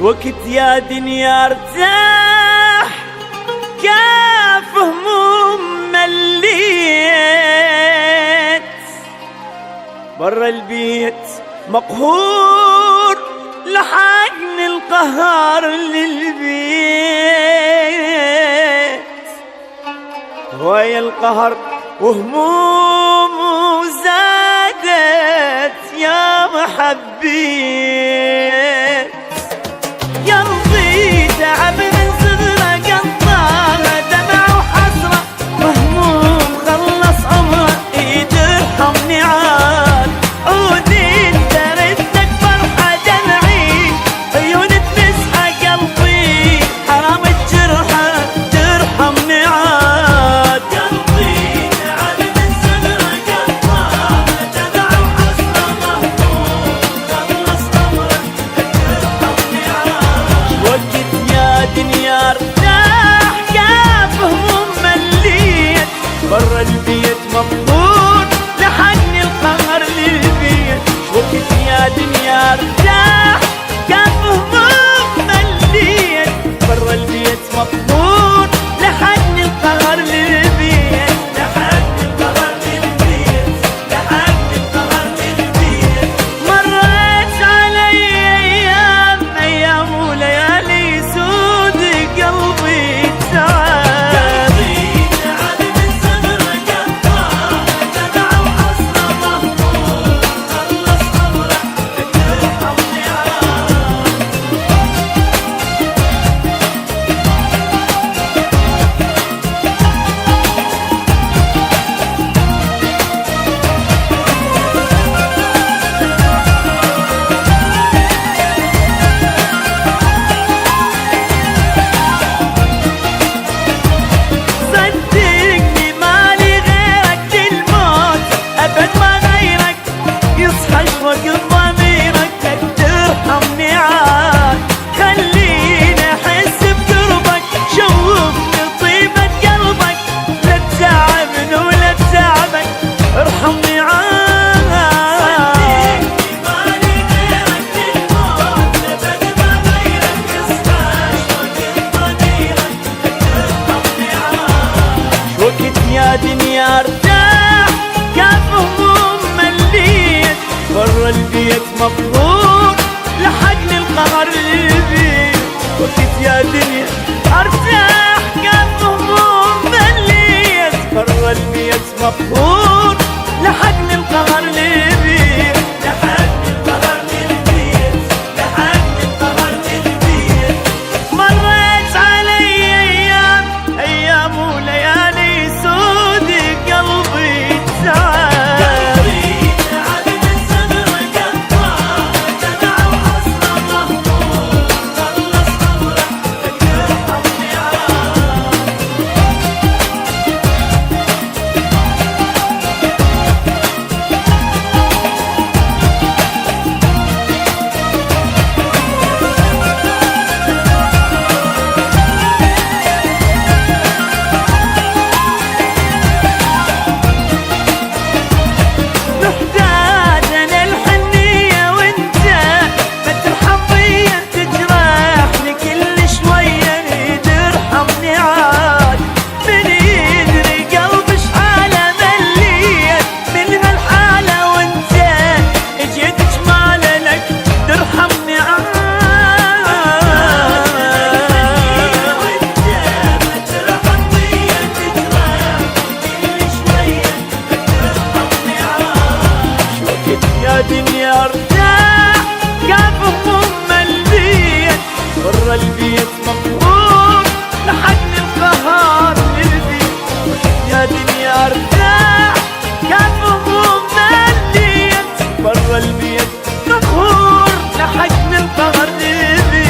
وقت يا دنيا ارتاح كاف هموم مليت برا البيت مقهور لحقني القهر للبيت هواي القهر وهموم زادت يا محبيت قلبي تعب من صغره قطعه دمع وحسره مهموم خلص عمره يرحمني عاد عودي انت ردك فرحه دمعي عيون تمسحه قلبي حرام الجرحه ترحمني عاد قلبي تعب من صغره قطعه دمع وحسره مهموم خلص عمره ترحمني عاد وقت يا دنيا ارتاح كاف هموم مليت برا البيت مقهور لحقني القهر للبيت وقت يا دنيا ارتاح كاف هموم مليت برا البيت مقهور لحقني القهر للبيت لحقني القهر للبيت لحقني القهر للبيت مرت علي ايام وليالي سود قلبي تعب تعب من صغره قطعه دمع وحسره مهموم خلص عمره ترحمني عاد صدقني مالي غيرك للموت ابد ما غيرك يصحى شوق ضميرك ترحمني عاد خليني احس بقربك شوفني طيبة قلبك لا تتعبني ولا تتعبك ارحمني عاد صدقني مالي غيرك للموت ابد ما غيرك يصحى شوق ضميرك ترحمني عاد وقت يا دنيا ارتاح كاف هموم مليت برا البيت مقهور لحقني القهر للبيت وقت يا دنيا ارتاح كاف هموم مليت برا البيت مقهور لحقني القهر للبيت لحقني القهر للبيت لحقني القهر للبيت مرت علي ايام وليالي سود قلبي تعب تعب من صغره قطعه دمع وحسره مهموم خلص عمره ترحمني عاد محتاج انا الحنيه وانت ما ترحم بيا تجرحني كل شويه ترحمني عاد من يدري قلبي شحاله مليت من هالحاله وانت جيت جماله لك ترحمني عاد وانت ما ترحم بيا تجرحني كل شويه ترحمني عاد وقت يا دنيا ارتاح كاف هموم مليت برا البيت مقهور لحقني القهر للبيت وقت يا دنيا ارتاح كاف هموم مليت برا البيت مقهور لحقني القهر للبيت